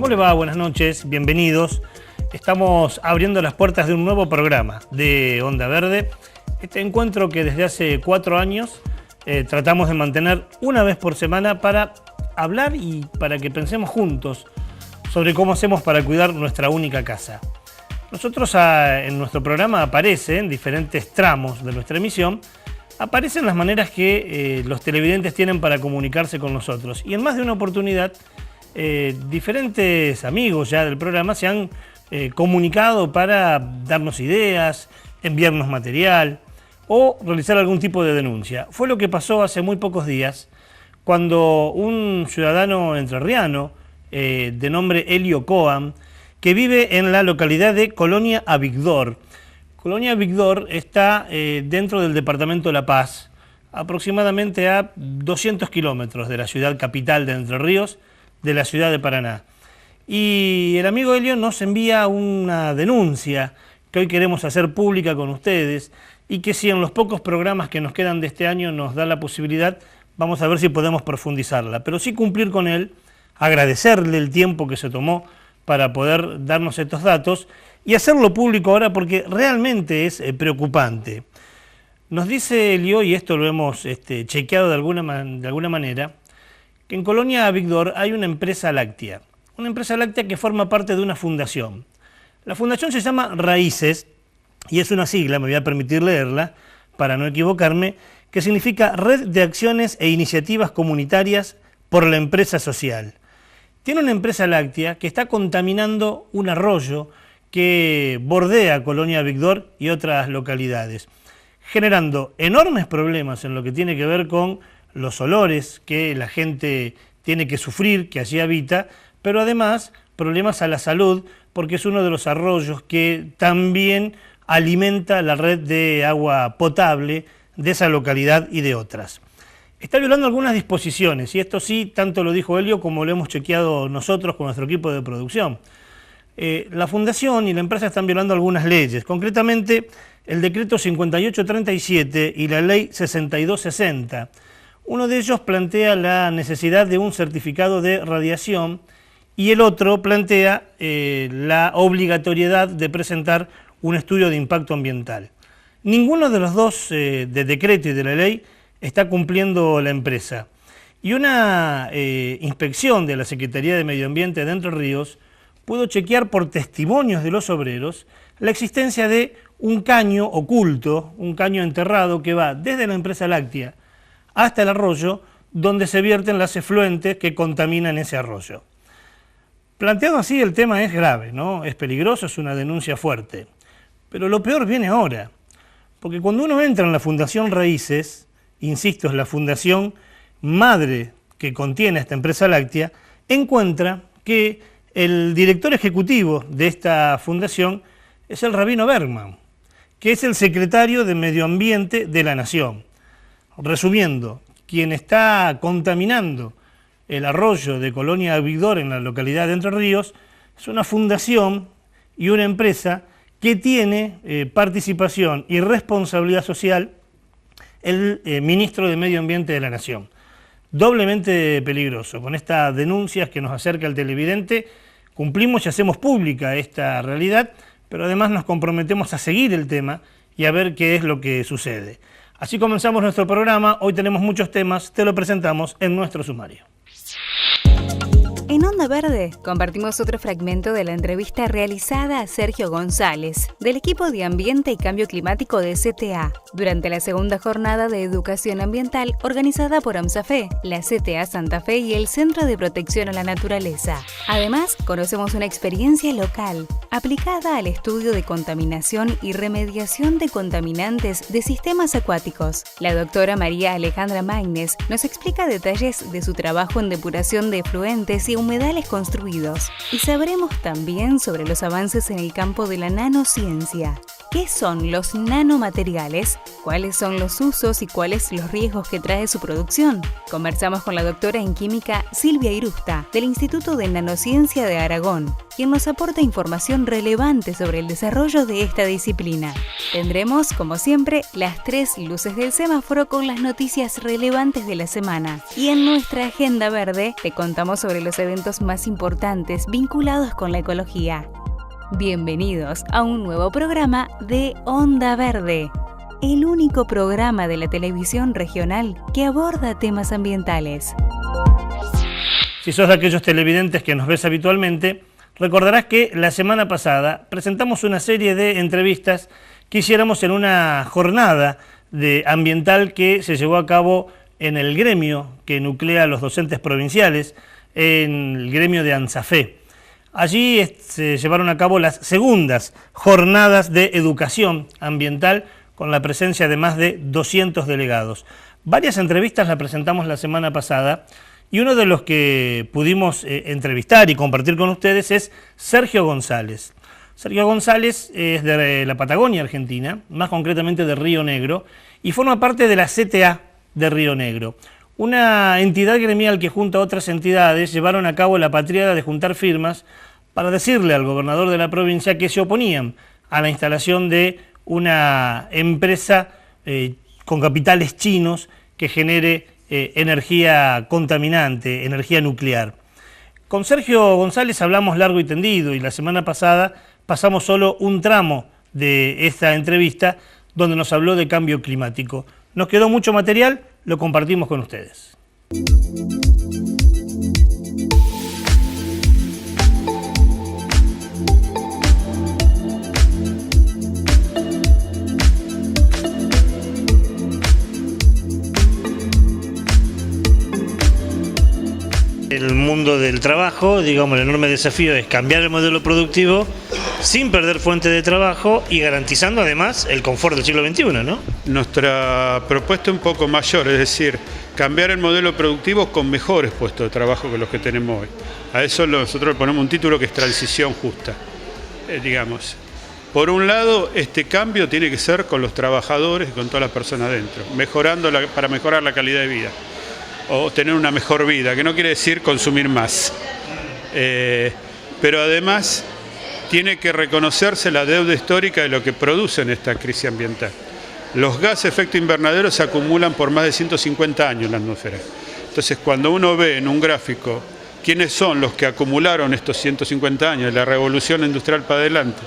¿Cómo le va? Buenas noches, bienvenidos. Estamos abriendo las puertas de un nuevo programa de Onda Verde. Este encuentro que desde hace 4 años tratamos de mantener una vez por semana para hablar y para que pensemos juntos sobre cómo hacemos para cuidar nuestra única casa. Nosotros en nuestro programa aparecen diferentes tramos de nuestra emisión, aparecen las maneras que los televidentes tienen para comunicarse con nosotros. Y en más de una oportunidad, diferentes amigos ya del programa se han comunicado para darnos ideas, enviarnos material o realizar algún tipo de denuncia. Fue lo que pasó hace muy pocos días cuando un ciudadano entrerriano de nombre Elio Coam, que vive en la localidad de Colonia Avigdor. Colonia Avigdor está dentro del departamento de La Paz, aproximadamente a 200 kilómetros de la ciudad capital de Entre Ríos, de la ciudad de Paraná. Y el amigo Elio nos envía una denuncia que hoy queremos hacer pública con ustedes y que si en los pocos programas que nos quedan de este año nos da la posibilidad, vamos a ver si podemos profundizarla. Pero sí cumplir con él, agradecerle el tiempo que se tomó para poder darnos estos datos y hacerlo público ahora porque realmente es preocupante. Nos dice Elio, y esto lo hemos chequeado de alguna manera, que en Colonia Avigdor hay una empresa láctea que forma parte de una fundación. La fundación se llama Raíces, y es una sigla, me voy a permitir leerla para no equivocarme, que significa Red de Acciones e Iniciativas Comunitarias por la Empresa Social. Tiene una empresa láctea que está contaminando un arroyo que bordea Colonia Avigdor y otras localidades, generando enormes problemas en lo que tiene que ver con los olores que la gente tiene que sufrir, que allí habita, pero además problemas a la salud, porque es uno de los arroyos que también alimenta la red de agua potable de esa localidad y de otras. Está violando algunas disposiciones, y esto sí, tanto lo dijo Elio como lo hemos chequeado nosotros con nuestro equipo de producción. La fundación y la empresa están violando algunas leyes, concretamente el decreto 5837 y la ley 6260. Uno de ellos plantea la necesidad de un certificado de radiación y el otro plantea la obligatoriedad de presentar un estudio de impacto ambiental. Ninguno de los dos, del decreto y de la ley, está cumpliendo la empresa. Y una inspección de la Secretaría de Medio Ambiente de Entre Ríos pudo chequear por testimonios de los obreros la existencia de un caño oculto, un caño enterrado que va desde la empresa láctea hasta el arroyo donde se vierten las efluentes que contaminan ese arroyo. Planteado así, el tema es grave, ¿no? Es peligroso, es una denuncia fuerte. Pero lo peor viene ahora, porque cuando uno entra en la Fundación Raíces, insisto, es la fundación madre que contiene esta empresa láctea, encuentra que el director ejecutivo de esta fundación es el Rabino Bergman, que es el secretario de Medio Ambiente de la Nación. Resumiendo, quien está contaminando el arroyo de Colonia Avigdor en la localidad de Entre Ríos es una fundación y una empresa que tiene participación y responsabilidad social el ministro de Medio Ambiente de la Nación. Doblemente peligroso. Con estas denuncias que nos acerca el televidente, cumplimos y hacemos pública esta realidad, pero además nos comprometemos a seguir el tema y a ver qué es lo que sucede. Así comenzamos nuestro programa. Hoy tenemos muchos temas, te lo presentamos en nuestro sumario. En Onda Verde compartimos otro fragmento de la entrevista realizada a Sergio González, del equipo de Ambiente y Cambio Climático de CTA, durante la segunda jornada de Educación Ambiental organizada por AMSAFE, la CTA Santa Fe y el Centro de Protección a la Naturaleza. Además, conocemos una experiencia local aplicada al estudio de contaminación y remediación de contaminantes de sistemas acuáticos. La doctora María Alejandra Maínez nos explica detalles de su trabajo en depuración de efluentes y humedales construidos, y sabremos también sobre los avances en el campo de la nanociencia. ¿Qué son los nanomateriales? ¿Cuáles son los usos y cuáles los riesgos que trae su producción? Conversamos con la doctora en química Silvia Irusta, del Instituto de Nanociencia de Aragón, quien nos aporta información relevante sobre el desarrollo de esta disciplina. Tendremos, como siempre, las 3 luces del semáforo con las noticias relevantes de la semana. Y en nuestra agenda verde te contamos sobre los eventos más importantes vinculados con la ecología. Bienvenidos a un nuevo programa de Onda Verde, el único programa de la televisión regional que aborda temas ambientales. Si sos de aquellos televidentes que nos ves habitualmente, recordarás que la semana pasada presentamos una serie de entrevistas que hiciéramos en una jornada ambiental que se llevó a cabo en el gremio que nuclea a los docentes provinciales, en el gremio de ANSAFE. Allí se llevaron a cabo las segundas jornadas de educación ambiental con la presencia de más de 200 delegados. Varias entrevistas las presentamos la semana pasada y uno de los que pudimos entrevistar y compartir con ustedes es Sergio González. Sergio González es de la Patagonia Argentina, más concretamente de Río Negro, y forma parte de la CTA de Río Negro. Una entidad gremial que junto a otras entidades llevaron a cabo la patriada de juntar firmas para decirle al gobernador de la provincia que se oponían a la instalación de una empresa con capitales chinos que genere energía contaminante, energía nuclear. Con Sergio González hablamos largo y tendido y la semana pasada pasamos solo un tramo de esta entrevista donde nos habló de cambio climático. Nos quedó mucho material, lo compartimos con ustedes. El mundo del trabajo, digamos, el enorme desafío es cambiar el modelo productivo sin perder fuente de trabajo y garantizando además el confort del siglo XXI, ¿no? Nuestra propuesta es un poco mayor, es decir, cambiar el modelo productivo con mejores puestos de trabajo que los que tenemos hoy. A eso nosotros le ponemos un título que es transición justa, digamos. Por un lado, este cambio tiene que ser con los trabajadores y con todas las personas dentro, para mejorar la calidad de vida o tener una mejor vida, que no quiere decir consumir más. Pero además tiene que reconocerse la deuda histórica de lo que producen esta crisis ambiental. Los gases de efecto invernadero se acumulan por más de 150 años en la atmósfera. Entonces, cuando uno ve en un gráfico quiénes son los que acumularon estos 150 años, de la revolución industrial para adelante,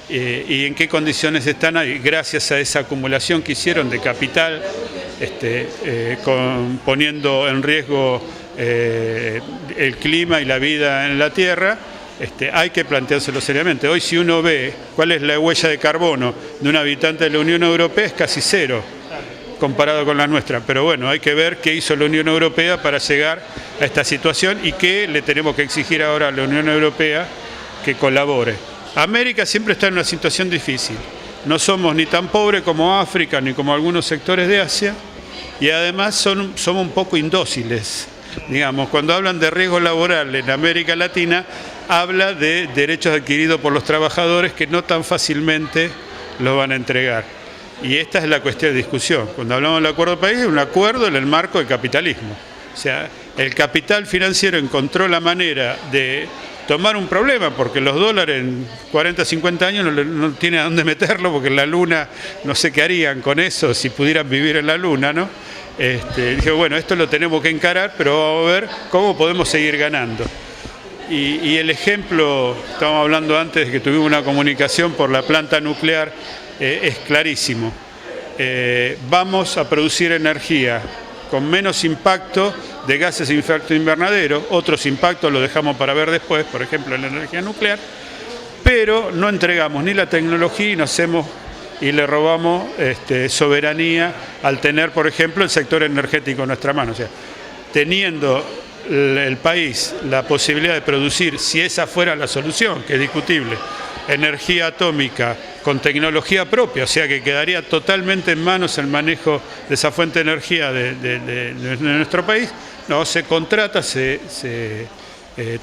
y en qué condiciones están ahí, gracias a esa acumulación que hicieron de capital, poniendo en riesgo el clima y la vida en la Tierra, hay que planteárselo seriamente. Hoy, si uno ve cuál es la huella de carbono de un habitante de la Unión Europea, es casi cero comparado con la nuestra. Pero bueno, hay que ver qué hizo la Unión Europea para llegar a esta situación y qué le tenemos que exigir ahora a la Unión Europea que colabore. América siempre está en una situación difícil. No somos ni tan pobres como África ni como algunos sectores de Asia y además somos un poco indóciles. Digamos, cuando hablan de riesgo laboral en América Latina, habla de derechos adquiridos por los trabajadores que no tan fácilmente los van a entregar. Y esta es la cuestión de discusión. Cuando hablamos del acuerdo de país, es un acuerdo en el marco del capitalismo. O sea, el capital financiero encontró la manera de tomar un problema, porque los dólares en 40, 50 años no tienen a dónde meterlo, porque en la luna no sé qué harían con eso si pudieran vivir en la luna, ¿no? Dije, bueno, esto lo tenemos que encarar, pero vamos a ver cómo podemos seguir ganando. Y el ejemplo, estábamos hablando antes de que tuvimos una comunicación por la planta nuclear, es clarísimo. Vamos a producir energía con menos impacto de gases de efecto invernadero, otros impactos los dejamos para ver después, por ejemplo la energía nuclear, pero no entregamos ni la tecnología y le robamos soberanía al tener, por ejemplo, el sector energético en nuestra mano. O sea, teniendo el país la posibilidad de producir, si esa fuera la solución, que es discutible, energía atómica con tecnología propia, o sea que quedaría totalmente en manos el manejo de esa fuente de energía de nuestro país, no, se contrata, se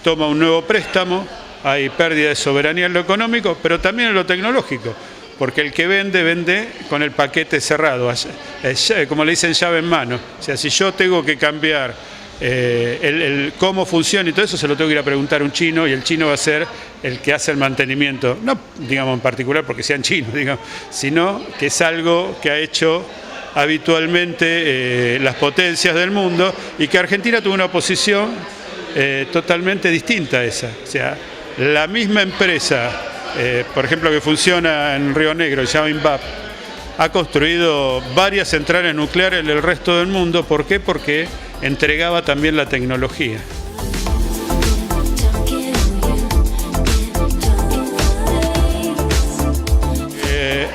toma un nuevo préstamo, hay pérdida de soberanía en lo económico, pero también en lo tecnológico, porque el que vende con el paquete cerrado, como le dicen, llave en mano. O sea, si yo tengo que cambiar cómo funciona y todo eso, se lo tengo que ir a preguntar a un chino, y el chino va a ser el que hace el mantenimiento, no digamos en particular porque sean chinos, digamos, sino que es algo que ha hecho habitualmente las potencias del mundo, y que Argentina tuvo una posición totalmente distinta a esa. O sea, la misma empresa, por ejemplo, que funciona en Río Negro, se llama INVAP, ha construido varias centrales nucleares en el resto del mundo. ¿Por qué? Porque entregaba también la tecnología.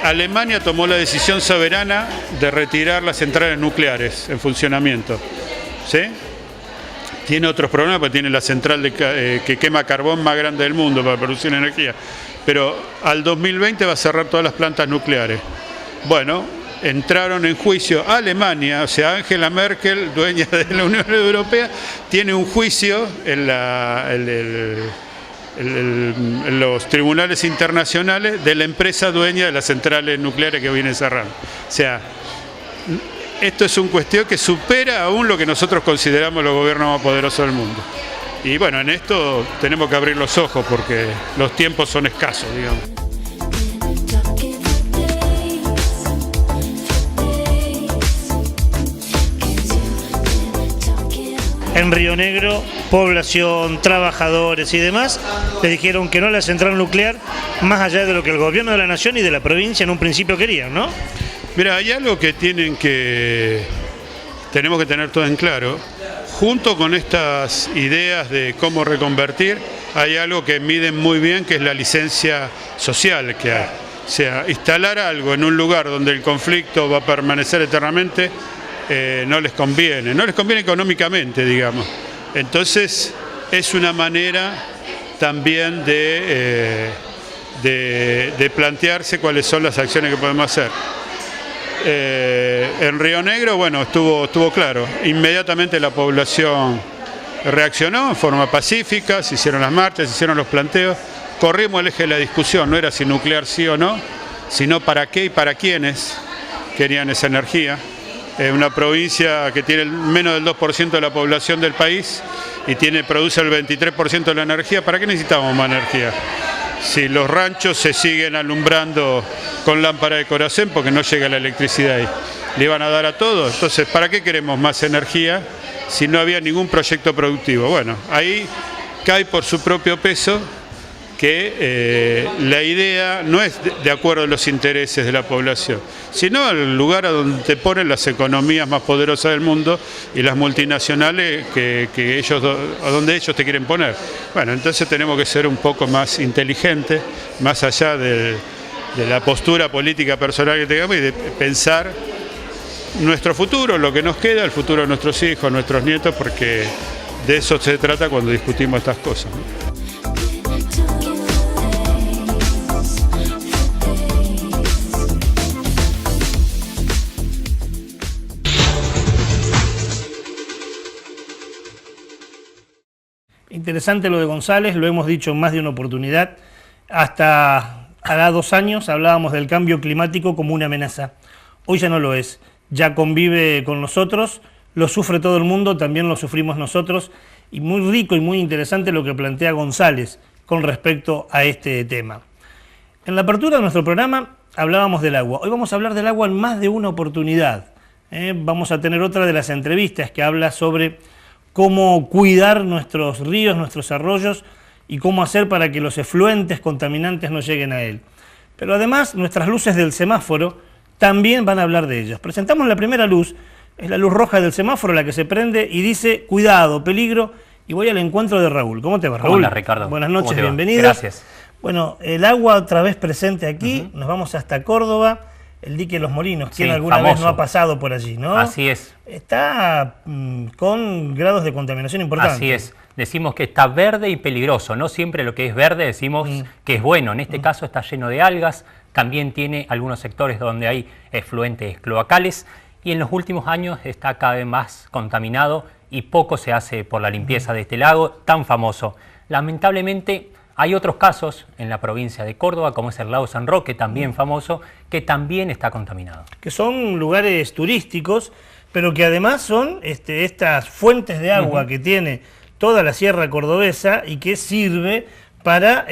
Alemania tomó la decisión soberana de retirar las centrales nucleares en funcionamiento. ¿Sí? Tiene otros problemas, porque tiene la central que quema carbón más grande del mundo para producir energía. Pero al 2020 va a cerrar todas las plantas nucleares. Bueno, entraron en juicio Alemania, o sea, Angela Merkel, dueña de la Unión Europea, tiene un juicio en los tribunales internacionales de la empresa dueña de las centrales nucleares que viene cerrando. O sea, esto es una cuestión que supera aún lo que nosotros consideramos los gobiernos más poderosos del mundo. Y bueno, en esto tenemos que abrir los ojos porque los tiempos son escasos, digamos. En Río Negro, población, trabajadores y demás, le dijeron que no a la central nuclear, más allá de lo que el gobierno de la nación y de la provincia en un principio querían, ¿no? Mira, hay algo que tenemos que tener todo en claro. Junto con estas ideas de cómo reconvertir, hay algo que miden muy bien, que es la licencia social que hay. O sea, instalar algo en un lugar donde el conflicto va a permanecer eternamente, no les conviene económicamente, digamos. Entonces, es una manera también de plantearse cuáles son las acciones que podemos hacer. En Río Negro, bueno, estuvo claro. Inmediatamente la población reaccionó en forma pacífica, se hicieron las marchas, se hicieron los planteos. Corrimos el eje de la discusión, no era si nuclear sí o no, sino para qué y para quiénes querían esa energía. Una provincia que tiene menos del 2% de la población del país y produce el 23% de la energía. ¿Para qué necesitamos más energía? Si los ranchos se siguen alumbrando con lámpara de corazón porque no llega la electricidad ahí, le iban a dar a todos. Entonces, ¿para qué queremos más energía si no había ningún proyecto productivo? Bueno, ahí cae por su propio peso que la idea no es de acuerdo a los intereses de la población, sino al lugar a donde te ponen las economías más poderosas del mundo y las multinacionales a donde ellos te quieren poner. Bueno, entonces tenemos que ser un poco más inteligentes, más allá de la postura política personal que tengamos, y de pensar nuestro futuro, lo que nos queda, el futuro de nuestros hijos, nuestros nietos, porque de eso se trata cuando discutimos estas cosas, ¿no? Interesante lo de González, lo hemos dicho en más de una oportunidad. Hasta hará 2 años hablábamos del cambio climático como una amenaza. Hoy ya no lo es, ya convive con nosotros, lo sufre todo el mundo, también lo sufrimos nosotros, y muy rico y muy interesante lo que plantea González con respecto a este tema. En la apertura de nuestro programa hablábamos del agua. Hoy vamos a hablar del agua en más de una oportunidad. Vamos a tener otra de las entrevistas que habla sobre cómo cuidar nuestros ríos, nuestros arroyos y cómo hacer para que los efluentes contaminantes no lleguen a él. Pero además nuestras luces del semáforo también van a hablar de ellas. Presentamos la primera luz, es la luz roja del semáforo, la que se prende y dice cuidado, peligro, y voy al encuentro de Raúl. ¿Cómo te va, Raúl? Hola, Ricardo. Buenas noches, bienvenido. Gracias. Bueno, el agua otra vez presente aquí, nos vamos hasta Córdoba. El dique de los Molinos, ¿quién alguna vez no ha pasado por allí, no? Así es. Está con grados de contaminación importantes. Así es. Decimos que está verde y peligroso. No siempre lo que es verde decimos que es bueno. En este caso está lleno de algas. También tiene algunos sectores donde hay efluentes cloacales. Y en los últimos años está cada vez más contaminado y poco se hace por la limpieza de este lago tan famoso. Lamentablemente Hay otros casos en la provincia de Córdoba, como es el lago San Roque, también famoso, que también está contaminado. Que son lugares turísticos, pero que además son estas fuentes de agua que tiene toda la sierra cordobesa y que sirve para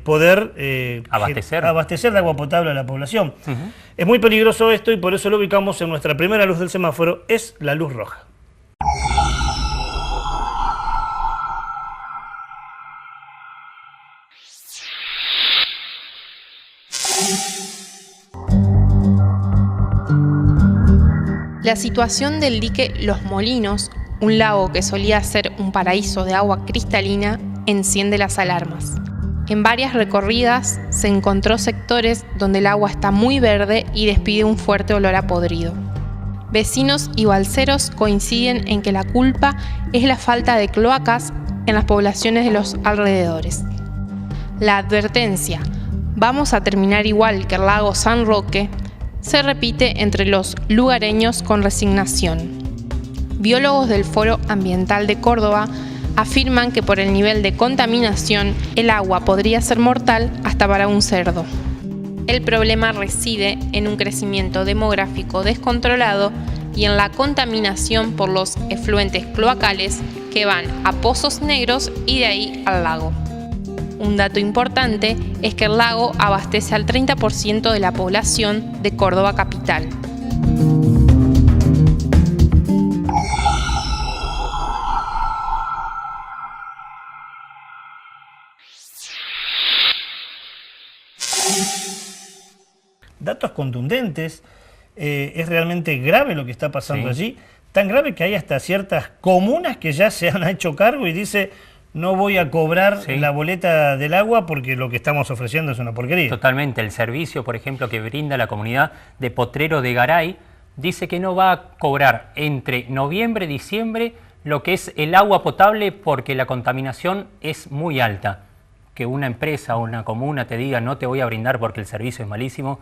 poder abastecer de agua potable a la población. Es muy peligroso esto y por eso lo ubicamos en nuestra primera luz del semáforo, es la luz roja. La situación del dique Los Molinos, un lago que solía ser un paraíso de agua cristalina, enciende las alarmas. En varias recorridas se encontró sectores donde el agua está muy verde y despide un fuerte olor a podrido. Vecinos y balseros coinciden en que la culpa es la falta de cloacas en las poblaciones de los alrededores. La advertencia, vamos a terminar igual que el lago San Roque, se repite entre los lugareños con resignación. Biólogos del Foro Ambiental de Córdoba afirman que por el nivel de contaminación, el agua podría ser mortal hasta para un cerdo. El problema reside en un crecimiento demográfico descontrolado y en la contaminación por los efluentes cloacales que van a pozos negros y de ahí al lago. Un dato importante es que el lago abastece al 30% de la población de Córdoba capital. Datos contundentes, es realmente grave lo que está pasando allí, tan grave que hay hasta ciertas comunas que ya se han hecho cargo y dice: no voy a cobrar la boleta del agua porque lo que estamos ofreciendo es una porquería. Totalmente. El servicio, por ejemplo, que brinda la comunidad de Potrero de Garay, dice que no va a cobrar entre noviembre y diciembre lo que es el agua potable porque la contaminación es muy alta. Que una empresa o una comuna te diga no te voy a brindar porque el servicio es malísimo,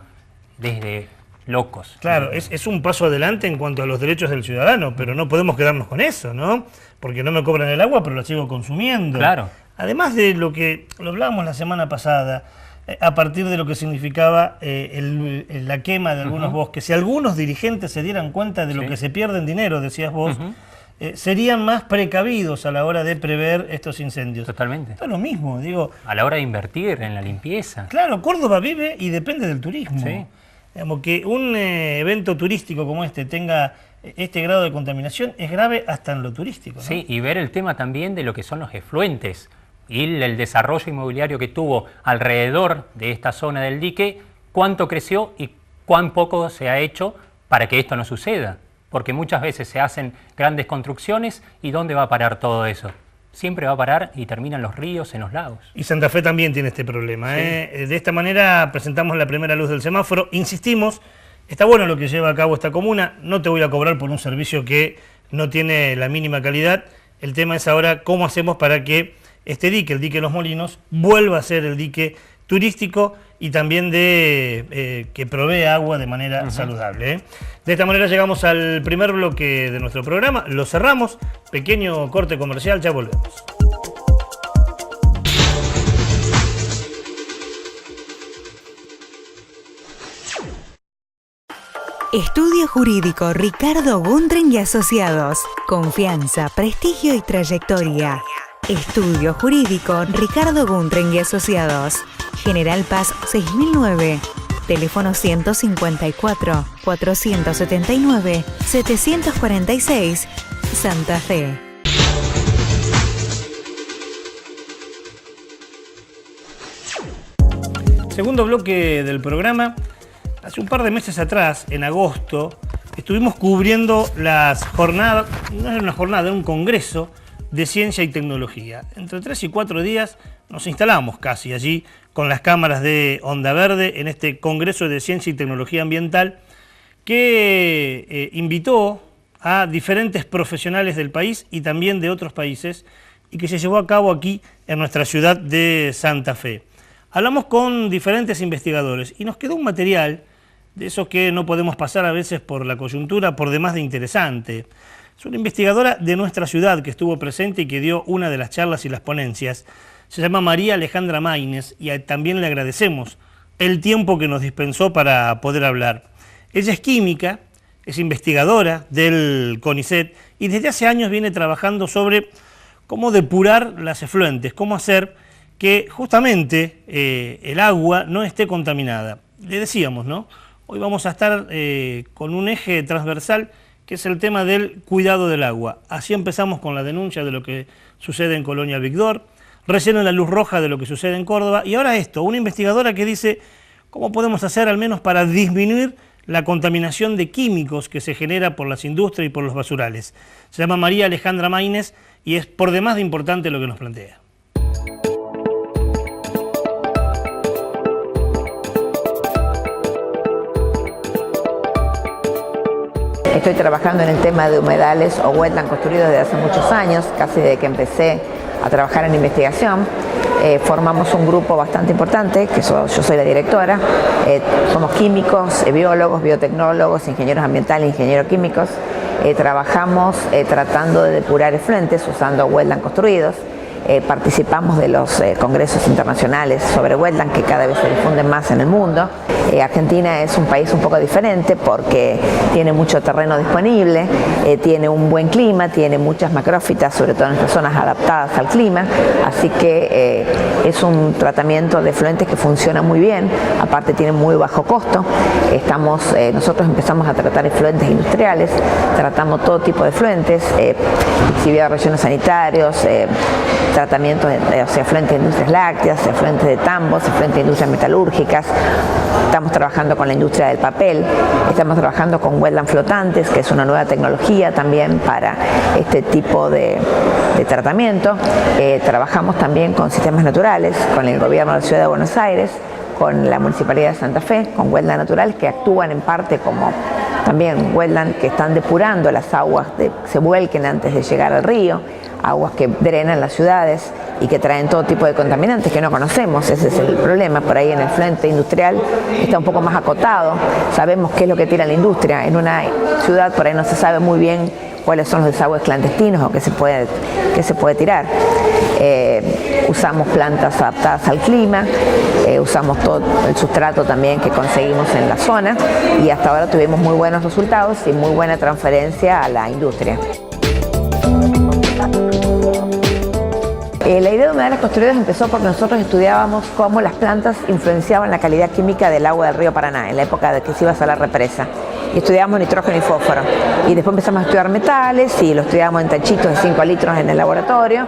desde locos. Claro, es un paso adelante en cuanto a los derechos del ciudadano, pero no podemos quedarnos con eso, ¿no? Porque no me cobran el agua, pero la sigo consumiendo. Claro. Además de lo que lo hablábamos la semana pasada, a partir de lo que significaba la quema de algunos bosques, si algunos dirigentes se dieran cuenta de lo que se pierde en dinero, decías vos, serían más precavidos a la hora de prever estos incendios. Totalmente. Esto es lo mismo, digo. A la hora de invertir en la limpieza. Claro, Córdoba vive y depende del turismo. Sí. Digamos, que un evento turístico como este tenga este grado de contaminación es grave hasta en lo turístico, ¿no? Sí, y ver el tema también de lo que son los efluentes y el desarrollo inmobiliario que tuvo alrededor de esta zona del dique, cuánto creció y cuán poco se ha hecho para que esto no suceda. Porque muchas veces se hacen grandes construcciones y ¿dónde va a parar todo eso? Siempre va a parar y terminan los ríos en los lagos. Y Santa Fe también tiene este problema. De esta manera presentamos la primera luz del semáforo. Insistimos, está bueno lo que lleva a cabo esta comuna. No te voy a cobrar por un servicio que no tiene la mínima calidad. El tema es ahora cómo hacemos para que este dique, el dique Los Molinos, vuelva a ser el dique turístico y también que provee agua de manera saludable. De esta manera llegamos al primer bloque de nuestro programa, lo cerramos, pequeño corte comercial, ya volvemos. Estudio Jurídico Ricardo Gundren y Asociados. Confianza, prestigio y trayectoria. Estudio Jurídico Ricardo Gundren y Asociados. General Paz 6009. Teléfono 154 479 746 Santa Fe. Segundo bloque del programa. Hace un par de meses atrás, en agosto, estuvimos cubriendo las jornadas, no era una jornada, era un congreso de ciencia y tecnología. Entre 3 y 4 días nos instalamos casi allí con las cámaras de Onda Verde en este Congreso de Ciencia y Tecnología Ambiental que invitó a diferentes profesionales del país y también de otros países y que se llevó a cabo aquí en nuestra ciudad de Santa Fe. Hablamos con diferentes investigadores y nos quedó un material de esos que no podemos pasar a veces por la coyuntura, por demás de interesante. Es una investigadora de nuestra ciudad que estuvo presente y que dio una de las charlas y las ponencias. se llama María Alejandra Maínez y también le agradecemos el tiempo que nos dispensó para poder hablar. Ella es química, es investigadora del CONICET y desde hace años viene trabajando sobre cómo depurar las efluentes, cómo hacer que justamente el agua no esté contaminada. Le decíamos, ¿no? Hoy vamos a estar con un eje transversal que es el tema del cuidado del agua. Así empezamos con la denuncia de lo que sucede en Colonia Victor, recién en la luz roja de lo que sucede en Córdoba, y ahora esto, una investigadora que dice cómo podemos hacer al menos para disminuir la contaminación de químicos que se genera por las industrias y por los basurales. Se llama María Alejandra Maínez y es por demás de importante lo que nos plantea. Estoy trabajando en el tema de humedales o wetland construidos desde hace muchos años, casi desde que empecé a trabajar en investigación. Formamos un grupo bastante importante, que yo soy la directora. Somos químicos, biólogos, biotecnólogos, ingenieros ambientales, ingenieros químicos. Trabajamos tratando de depurar efluentes usando wetland construidos. Participamos de los congresos internacionales sobre wetland que cada vez se difunden más en el mundo. Argentina es un país un poco diferente porque tiene mucho terreno disponible, tiene un buen clima, tiene muchas macrófitas, sobre todo en estas zonas adaptadas al clima, así que es un tratamiento de efluentes que funciona muy bien, aparte tiene muy bajo costo. Nosotros empezamos a tratar efluentes industriales, tratamos todo tipo de efluentes, exhibidos de rellenos sanitarios, tratamientos de efluentes de industrias lácteas, efluentes de tambos, efluentes de industrias metalúrgicas. Estamos trabajando con la industria del papel, estamos trabajando con wetland flotantes, que es una nueva tecnología también para este tipo de tratamiento. Trabajamos también con sistemas naturales, con el gobierno de la Ciudad de Buenos Aires, con la Municipalidad de Santa Fe, con wetland naturales que actúan en parte como también wetland que están depurando las aguas que se vuelquen antes de llegar al río, aguas que drenan las ciudades y que traen todo tipo de contaminantes que no conocemos. Ese es el problema. Por ahí en el efluente industrial está un poco más acotado, sabemos qué es lo que tira la industria. En una ciudad por ahí no se sabe muy bien cuáles son los desagües clandestinos o qué se puede tirar. Usamos plantas adaptadas al clima, usamos todo el sustrato también que conseguimos en la zona y hasta ahora tuvimos muy buenos resultados y muy buena transferencia a la industria. La idea de humedales construidos empezó porque nosotros estudiábamos cómo las plantas influenciaban la calidad química del agua del río Paraná en la época de que se iba a hacer la represa. Y estudiábamos nitrógeno y fósforo. Y después empezamos a estudiar metales y lo estudiábamos en tachitos de 5 litros en el laboratorio.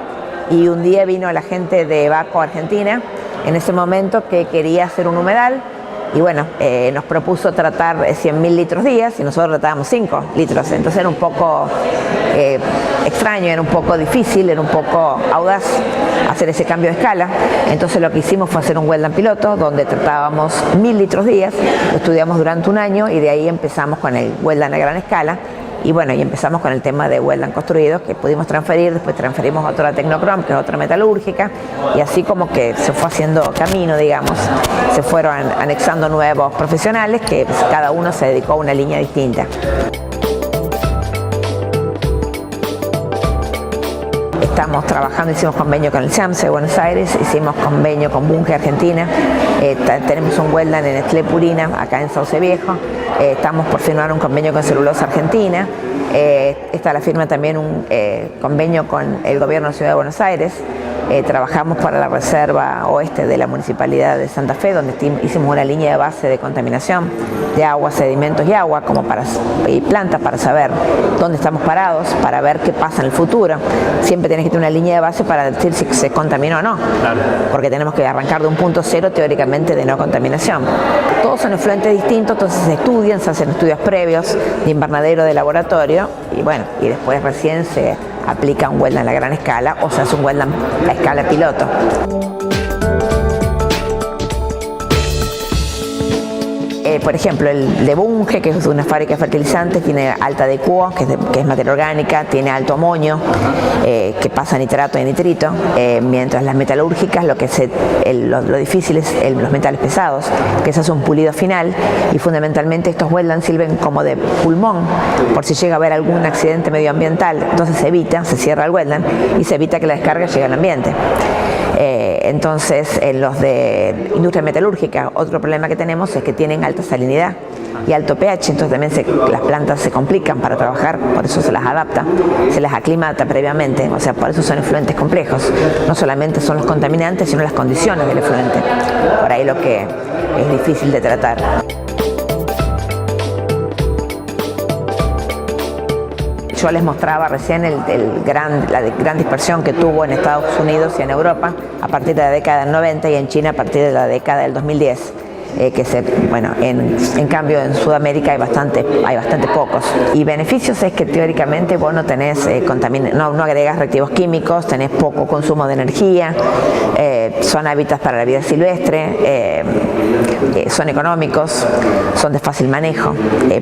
Y un día vino la gente de Baco, Argentina, en ese momento que quería hacer un humedal. Y bueno, nos propuso tratar 100.000 litros días y nosotros tratábamos 5 litros. Entonces era un poco extraño, era un poco difícil, era un poco audaz hacer ese cambio de escala. Entonces lo que hicimos fue hacer un wetland piloto donde tratábamos 1.000 litros días, lo estudiamos durante un año y de ahí empezamos con el wetland a gran escala. Y bueno, y empezamos con el tema de wetland construidos que pudimos transferir, después transferimos a otra Tecnocrom, que es otra metalúrgica, y así como que se fue haciendo camino, digamos, se fueron anexando nuevos profesionales que pues, cada uno se dedicó a una línea distinta. Estamos trabajando, hicimos convenio con el SAMSE de Buenos Aires, hicimos convenio con Bunge Argentina, tenemos un wetland en Nestlé Purina, acá en Sauce Viejo, estamos por firmar un convenio con Celulosa Argentina, está la firma también un convenio con el gobierno de la Ciudad de Buenos Aires. Trabajamos para la reserva oeste de la Municipalidad de Santa Fe, donde hicimos una línea de base de contaminación de agua, sedimentos y agua, y plantas para saber dónde estamos parados, para ver qué pasa en el futuro. Siempre tenés que tener una línea de base para decir si se contaminó o no, claro, porque tenemos que arrancar de un punto cero teóricamente de no contaminación. Todos son efluentes distintos, entonces se estudian, se hacen estudios previos de invernadero, de laboratorio, y bueno, y después recién se aplica un wetland a gran escala o se hace un wetland a escala piloto. Por ejemplo, el de Bunge, que es una fábrica de fertilizantes, tiene alta DQO, que es materia orgánica, tiene alto amonio, que pasa nitrato y nitrito, mientras las metalúrgicas lo difícil es los metales pesados, que se hace un pulido final y fundamentalmente estos wetlands sirven como de pulmón por si llega a haber algún accidente medioambiental, entonces se cierra el wetland y se evita que la descarga llegue al ambiente. Entonces, en los de industria metalúrgica, otro problema que tenemos es que tienen alta salinidad y alto pH, entonces también las plantas se complican para trabajar, por eso se las adapta, se las aclimata previamente, o sea, por eso son efluentes complejos. No solamente son los contaminantes, sino las condiciones del efluente. Por ahí lo que es difícil de tratar. Yo les mostraba recién la gran dispersión que tuvo en Estados Unidos y en Europa a partir de la década del 90 y en China a partir de la década del 2010. En cambio en Sudamérica hay bastante pocos. Y beneficios es que teóricamente vos no tenés no agregás reactivos químicos, tenés poco consumo de energía, son hábitats para la vida silvestre, son económicos, son de fácil manejo.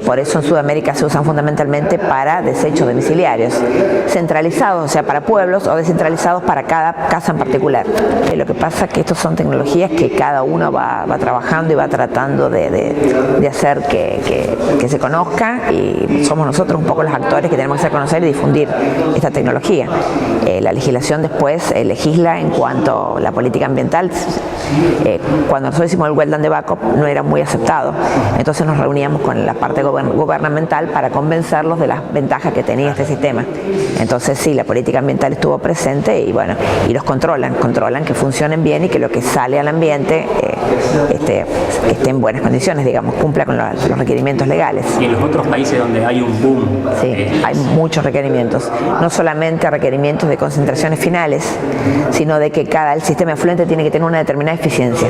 Por eso en Sudamérica se usan fundamentalmente para desechos domiciliarios, centralizados, o sea, para pueblos, o descentralizados para cada casa en particular. Lo que pasa es que estos son tecnologías que cada uno va trabajando y va tratando de hacer que se conozca, y somos nosotros un poco los actores que tenemos que hacer conocer y difundir esta tecnología. La legislación después legisla en cuanto a la política ambiental. Cuando nosotros hicimos el Wetland de Backup no era muy aceptado, entonces nos reuníamos con la parte gubernamental para convencerlos de las ventajas que tenía este sistema. Entonces sí, la política ambiental estuvo presente y los controlan que funcionen bien y que lo que sale al ambiente esté en buenas condiciones, digamos, cumpla con los requerimientos legales. Y en los otros países donde hay un boom. Sí, hay muchos requerimientos, no solamente requerimientos de concentraciones finales, sino de que el sistema efluente tiene que tener una determinada eficiencia.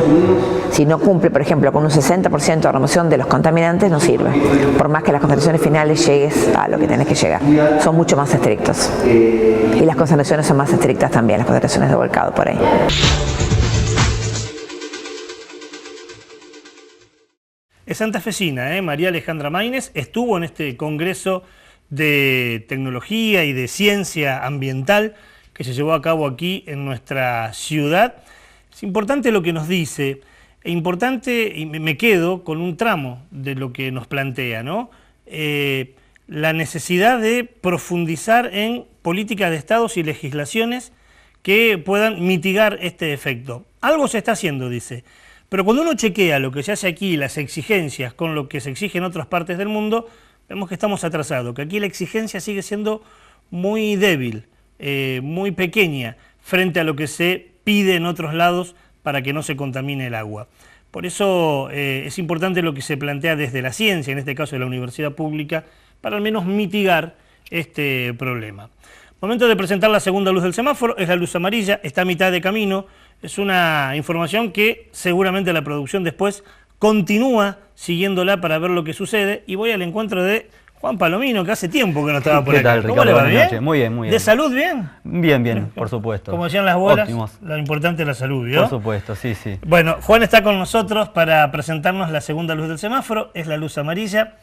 Si no cumple, por ejemplo, con un 60% de remoción de los contaminantes, no sirve, por más que las concentraciones finales llegues a lo que tenés que llegar. Son mucho más estrictos. Y las concentraciones son más estrictas también, las concentraciones de volcado por ahí. Es santafesina, María Alejandra Maínez, estuvo en este congreso de tecnología y de ciencia ambiental que se llevó a cabo aquí en nuestra ciudad. Es importante lo que nos dice, e importante, y me quedo con un tramo de lo que nos plantea, ¿no? La necesidad de profundizar en políticas de estados y legislaciones que puedan mitigar este efecto. Algo se está haciendo, dice. Pero cuando uno chequea lo que se hace aquí, las exigencias con lo que se exige en otras partes del mundo, vemos que estamos atrasados, que aquí la exigencia sigue siendo muy débil, muy pequeña, frente a lo que se pide en otros lados para que no se contamine el agua. Por eso es importante lo que se plantea desde la ciencia, en este caso de la universidad pública, para al menos mitigar este problema. Momento de presentar la segunda luz del semáforo, es la luz amarilla, está a mitad de camino. Es una información que seguramente la producción después continúa siguiéndola para ver lo que sucede, y voy al encuentro de Juan Palomino, que hace tiempo que no estaba por acá. ¿Cómo le va? ¿Bien? Muy bien, muy bien. ¿De salud bien? Bien, por supuesto. Como decían las bolas, óptimos. Lo importante es la salud, ¿vio? Por supuesto, sí. Bueno, Juan está con nosotros para presentarnos la segunda luz del semáforo, es la luz amarilla.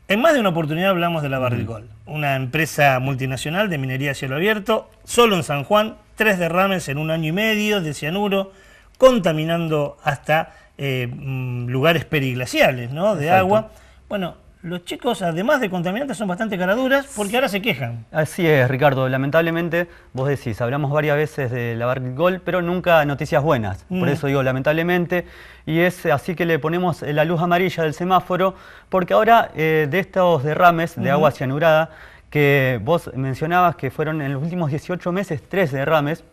En más de una oportunidad hablamos de la Barrick Gold, una empresa multinacional de minería a cielo abierto, solo en San Juan, 3 derrames en 1 año y medio de cianuro, contaminando hasta lugares periglaciales, ¿no? De agua. Bueno, los chicos, además de contaminantes, son bastante caraduras porque ahora se quejan. Así es, Ricardo. Lamentablemente, vos decís, hablamos varias veces de la Barrick Gold, pero nunca noticias buenas. Por eso digo lamentablemente. Y es así que le ponemos la luz amarilla del semáforo, porque ahora de estos derrames de agua cianurada, que vos mencionabas que fueron en los últimos 18 meses 3 derrames,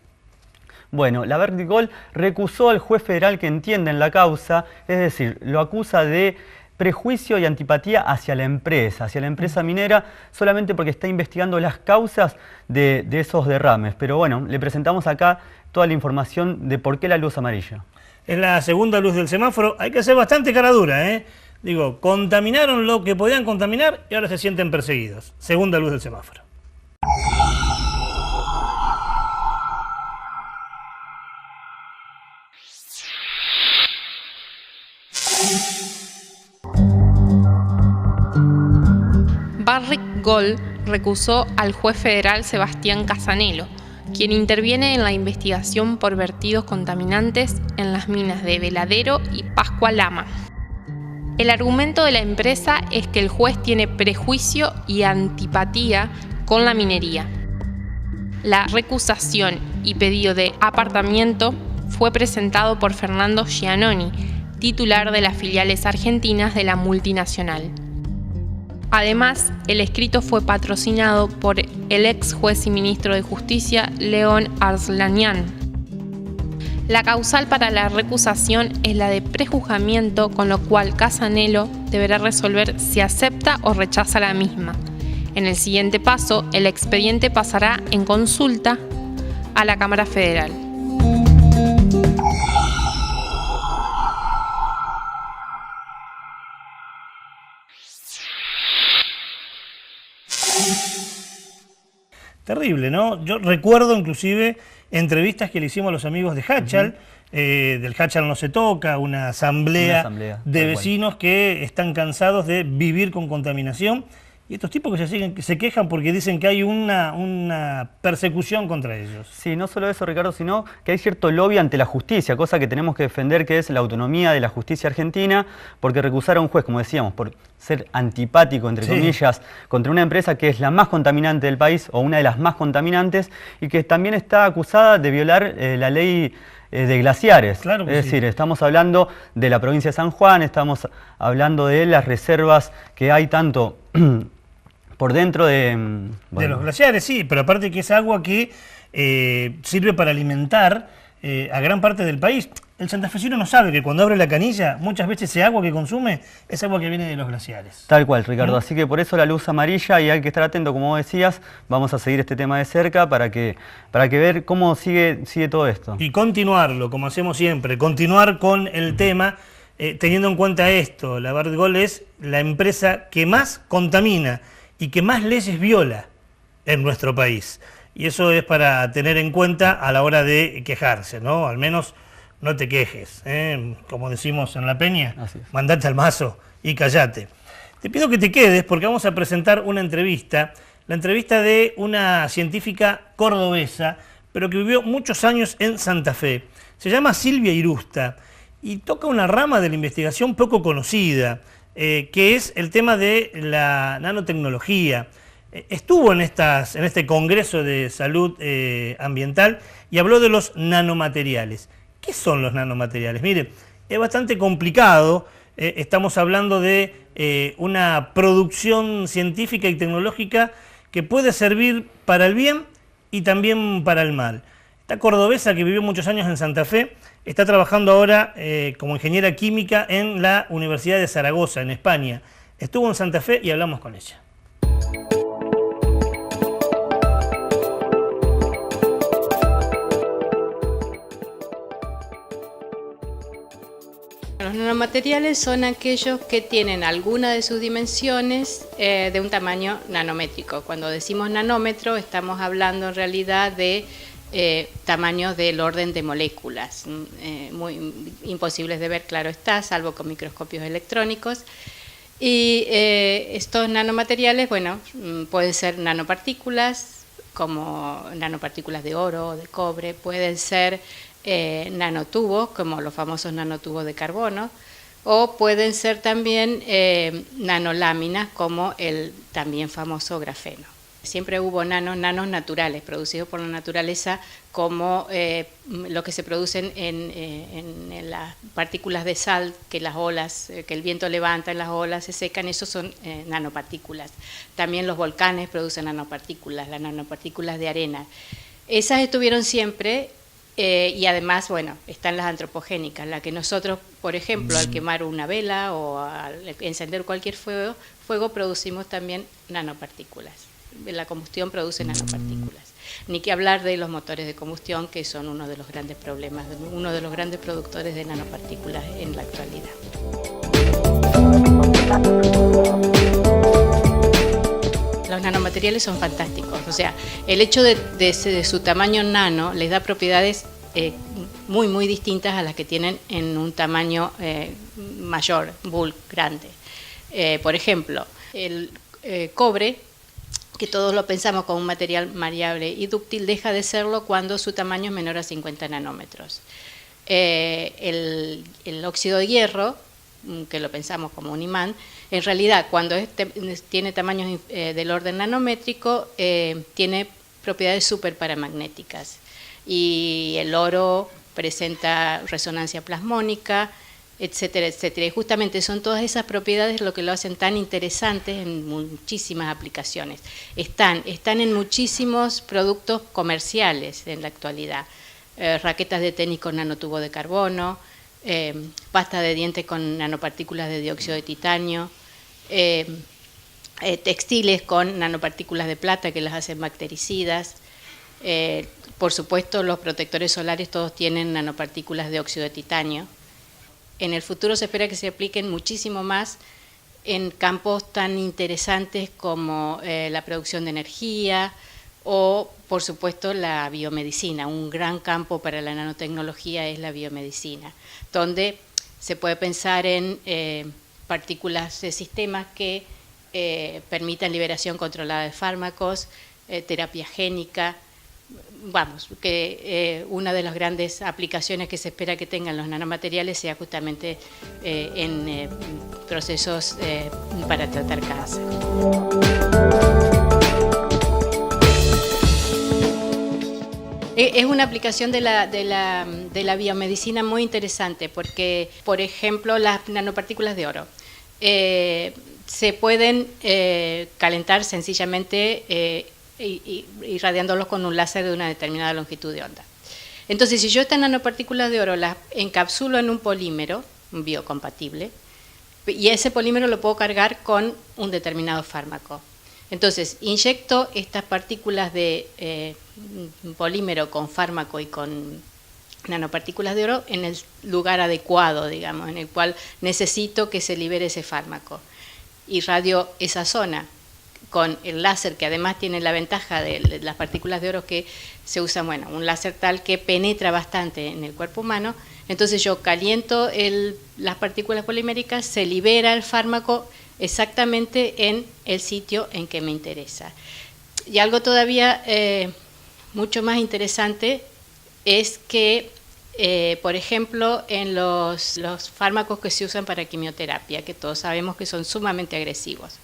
bueno, la Barrick Gold recusó al juez federal que entiende en la causa, es decir, lo acusa de prejuicio y antipatía hacia la empresa minera, solamente porque está investigando las causas de esos derrames. Pero bueno, le presentamos acá toda la información de por qué la luz amarilla. Es la segunda luz del semáforo, hay que ser bastante caradura, ¿eh? Digo, contaminaron lo que podían contaminar y ahora se sienten perseguidos. Segunda luz del semáforo. Barrick Gold recusó al juez federal Sebastián Casanelo, quien interviene en la investigación por vertidos contaminantes en las minas de Veladero y Pascua Lama. El argumento de la empresa es que el juez tiene prejuicio y antipatía con la minería. La recusación y pedido de apartamiento fue presentado por Fernando Giannoni, titular de las filiales argentinas de la multinacional. Además, el escrito fue patrocinado por el ex juez y ministro de Justicia, León Arslanian. La causal para la recusación es la de prejuzgamiento, con lo cual Casanello deberá resolver si acepta o rechaza la misma. En el siguiente paso, el expediente pasará en consulta a la Cámara Federal. Terrible, ¿no? Yo recuerdo inclusive entrevistas que le hicimos a los amigos de Hachal, del Hachal no se toca, una asamblea de vecinos que están cansados de vivir con contaminación, y estos tipos que se quejan porque dicen que hay una persecución contra ellos. Sí, no solo eso, Ricardo, sino que hay cierto lobby ante la justicia, cosa que tenemos que defender, que es la autonomía de la justicia argentina, porque recusar a un juez, como decíamos, por ser antipático, entre comillas, contra una empresa que es la más contaminante del país, o una de las más contaminantes, y que también está acusada de violar la ley de glaciares. Claro que es decir, estamos hablando de la provincia de San Juan, estamos hablando de las reservas que hay tanto por dentro de los glaciares, sí, pero aparte que es agua que sirve para alimentar a gran parte del país. El santafesino no sabe que cuando abre la canilla, muchas veces ese agua que consume es agua que viene de los glaciares. Tal cual, Ricardo. Así que por eso la luz amarilla, y hay que estar atento, como vos decías. Vamos a seguir este tema de cerca para que ver cómo sigue todo esto. Y continuarlo, como hacemos siempre, continuar con el tema, teniendo en cuenta esto. La Barrick Gold es la empresa que más contamina y que más leyes viola en nuestro país. Y eso es para tener en cuenta a la hora de quejarse, ¿no? Al menos no te quejes, como decimos en La Peña, mandate al mazo y callate. Te pido que te quedes porque vamos a presentar una entrevista, la entrevista de una científica cordobesa, pero que vivió muchos años en Santa Fe. Se llama Silvia Irusta y toca una rama de la investigación poco conocida, que es el tema de la nanotecnología. Estuvo en este Congreso de Salud Ambiental y habló de los nanomateriales. ¿Qué son los nanomateriales? Mire, es bastante complicado, estamos hablando de una producción científica y tecnológica que puede servir para el bien y también para el mal. Esta cordobesa que vivió muchos años en Santa Fe está trabajando ahora como ingeniera química en la Universidad de Zaragoza, en España. Estuvo en Santa Fe y hablamos con ella. Los nanomateriales son aquellos que tienen alguna de sus dimensiones de un tamaño nanométrico. Cuando decimos nanómetro estamos hablando en realidad de tamaños del orden de moléculas, muy imposibles de ver, claro está, salvo con microscopios electrónicos. Y estos nanomateriales, bueno, pueden ser nanopartículas, como nanopartículas de oro o de cobre, pueden ser nanotubos, como los famosos nanotubos de carbono, o pueden ser también nanoláminas, como el también famoso grafeno. Siempre hubo nanos naturales, producidos por la naturaleza, como lo que se producen en las partículas de sal, que las olas, que el viento levanta en las olas, se secan, esos son nanopartículas. También los volcanes producen nanopartículas, las nanopartículas de arena. Esas estuvieron siempre. Y además, bueno, están las antropogénicas, las que nosotros, por ejemplo, al quemar una vela o al encender cualquier fuego producimos también nanopartículas. La combustión produce nanopartículas. Ni que hablar de los motores de combustión, que son uno de los grandes problemas, uno de los grandes productores de nanopartículas en la actualidad. Los nanomateriales son fantásticos, o sea, el hecho de su tamaño nano les da propiedades muy distintas a las que tienen en un tamaño mayor, bulk, grande. Por ejemplo, el cobre, que todos lo pensamos como un material maleable y dúctil, deja de serlo cuando su tamaño es menor a 50 nanómetros. El óxido de hierro, que lo pensamos como un imán, en realidad cuando tiene tamaños del orden nanométrico, tiene propiedades superparamagnéticas. Y el oro presenta resonancia plasmónica, etcétera, etcétera. Y justamente son todas esas propiedades lo que lo hacen tan interesantes en muchísimas aplicaciones. Están en muchísimos productos comerciales en la actualidad. Raquetas de tenis con nanotubo de carbono, pasta de dientes con nanopartículas de dióxido de titanio, textiles con nanopartículas de plata que las hacen bactericidas. Por supuesto, los protectores solares todos tienen nanopartículas de óxido de titanio. En el futuro se espera que se apliquen muchísimo más en campos tan interesantes como la producción de energía o, por supuesto, la biomedicina. Un gran campo para la nanotecnología es la biomedicina, donde se puede pensar en partículas de sistemas que permitan liberación controlada de fármacos, terapia génica. Vamos, que una de las grandes aplicaciones que se espera que tengan los nanomateriales sea justamente en procesos para tratar cáncer. Es una aplicación de la biomedicina muy interesante porque, por ejemplo, las nanopartículas de oro se pueden calentar sencillamente irradiándolos con un láser de una determinada longitud de onda. Entonces, si yo estas nanopartículas de oro las encapsulo en un polímero biocompatible, y ese polímero lo puedo cargar con un determinado fármaco. Entonces, inyecto estas partículas de polímero con fármaco y con nanopartículas de oro en el lugar adecuado, digamos, en el cual necesito que se libere ese fármaco. Irradio esa zona con el láser, que además tiene la ventaja de las partículas de oro que se usa, bueno, un láser tal que penetra bastante en el cuerpo humano. Entonces yo caliento las partículas poliméricas, se libera el fármaco exactamente en el sitio en que me interesa. Y algo todavía mucho más interesante es que, por ejemplo, en los fármacos que se usan para quimioterapia, que todos sabemos que son sumamente agresivos,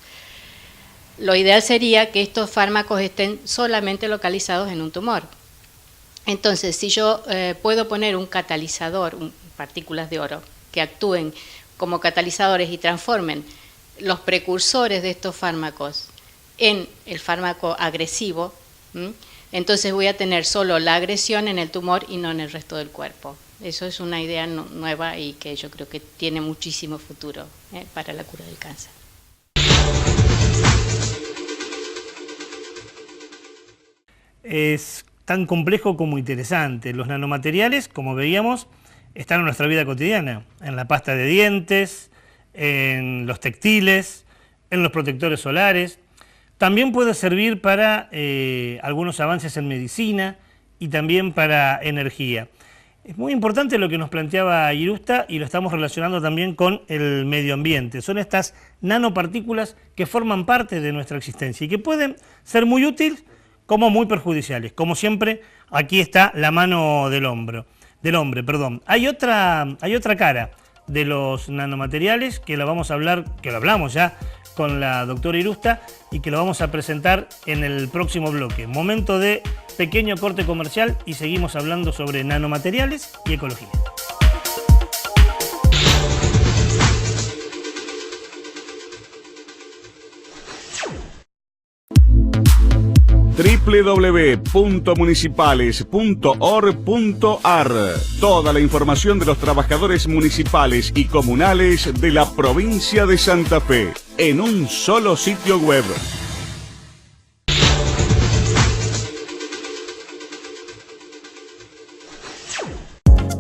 lo ideal sería que estos fármacos estén solamente localizados en un tumor. Entonces, si yo puedo poner un catalizador, partículas de oro, que actúen como catalizadores y transformen los precursores de estos fármacos en el fármaco agresivo, entonces voy a tener solo la agresión en el tumor y no en el resto del cuerpo. Eso es una idea nueva y que yo creo que tiene muchísimo futuro para la cura del cáncer. Es tan complejo como interesante. Los nanomateriales, como veíamos, están en nuestra vida cotidiana, en la pasta de dientes, en los textiles, en los protectores solares. También puede servir para algunos avances en medicina y también para energía. Es muy importante lo que nos planteaba Irusta y lo estamos relacionando también con el medio ambiente. Son estas nanopartículas que forman parte de nuestra existencia y que pueden ser muy útiles como muy perjudiciales. Como siempre, aquí está la mano del hombre. Hay otra cara de los nanomateriales que lo vamos a hablar, que lo hablamos ya con la doctora Irusta y que lo vamos a presentar en el próximo bloque. Momento de pequeño corte comercial y seguimos hablando sobre nanomateriales y ecología. www.municipales.org.ar. Toda la información de los trabajadores municipales y comunales de la provincia de Santa Fe en un solo sitio web.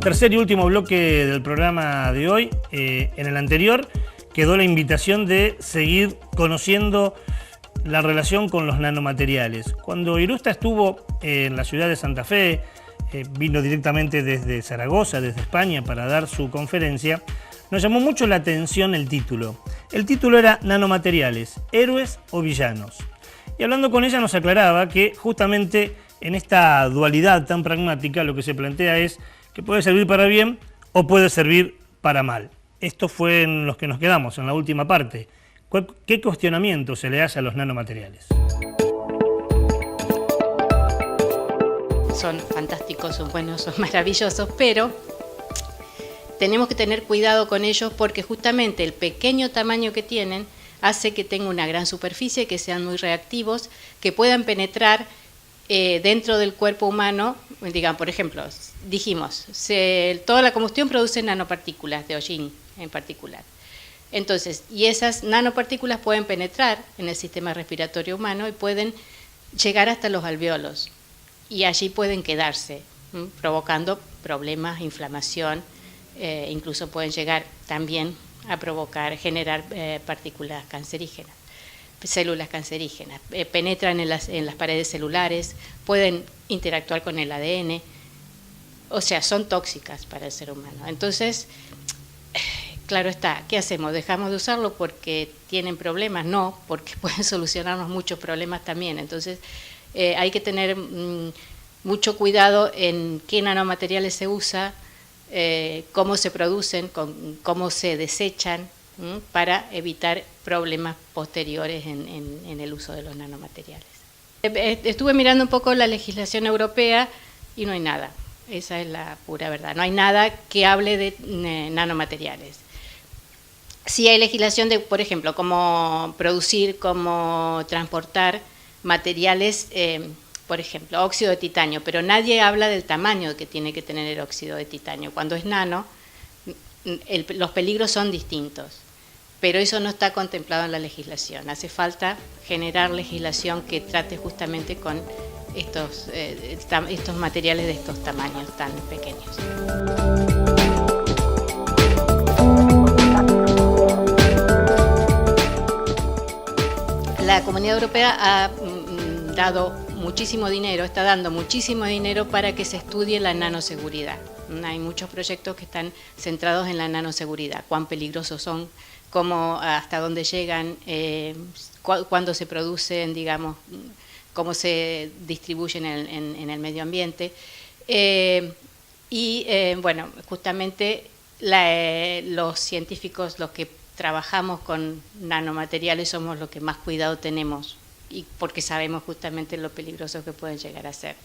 Tercer y último bloque del programa de hoy. En el anterior quedó la invitación de seguir conociendo la relación con los nanomateriales. Cuando Irusta estuvo en la ciudad de Santa Fe, vino directamente desde Zaragoza, desde España, para dar su conferencia, nos llamó mucho la atención el título. El título era Nanomateriales, héroes o villanos. Y hablando con ella nos aclaraba que justamente en esta dualidad tan pragmática lo que se plantea es que puede servir para bien o puede servir para mal. Esto fue en los que nos quedamos, en la última parte. ¿Qué cuestionamiento se le hace a los nanomateriales? son fantásticos, son buenos, son maravillosos, pero tenemos que tener cuidado con ellos porque justamente el pequeño tamaño que tienen hace que tengan una gran superficie, que sean muy reactivos, que puedan penetrar dentro del cuerpo humano. Digamos, por ejemplo, dijimos, toda la combustión produce nanopartículas de hollín en particular. Entonces, y esas nanopartículas pueden penetrar en el sistema respiratorio humano y pueden llegar hasta los alvéolos y allí pueden quedarse, provocando problemas, inflamación, incluso pueden llegar también a generar partículas cancerígenas, células cancerígenas, penetran en las paredes celulares, pueden interactuar con el ADN, o sea, son tóxicas para el ser humano. Entonces, claro está, ¿qué hacemos? ¿Dejamos de usarlo porque tienen problemas? No, porque pueden solucionarnos muchos problemas también. Entonces, hay que tener mucho cuidado en qué nanomateriales se usa, cómo se producen, cómo se desechan, para evitar problemas posteriores en el uso de los nanomateriales. Estuve mirando un poco la legislación europea y no hay nada. Esa es la pura verdad. No hay nada que hable de nanomateriales. Sí hay legislación de, por ejemplo, cómo producir, cómo transportar materiales, por ejemplo, óxido de titanio, pero nadie habla del tamaño que tiene que tener el óxido de titanio. Cuando es nano, los peligros son distintos, pero eso no está contemplado en la legislación. Hace falta generar legislación que trate justamente con estos materiales de estos tamaños tan pequeños. La Comunidad Europea ha dado muchísimo dinero, está dando muchísimo dinero para que se estudie la nanoseguridad. Hay muchos proyectos que están centrados en la nanoseguridad, cuán peligrosos son, hasta dónde llegan, cuándo se producen, digamos, cómo se distribuyen en el medio ambiente. Bueno, justamente los científicos, los que trabajamos con nanomateriales, somos los que más cuidado tenemos, y porque sabemos justamente lo peligrosos que pueden llegar a ser.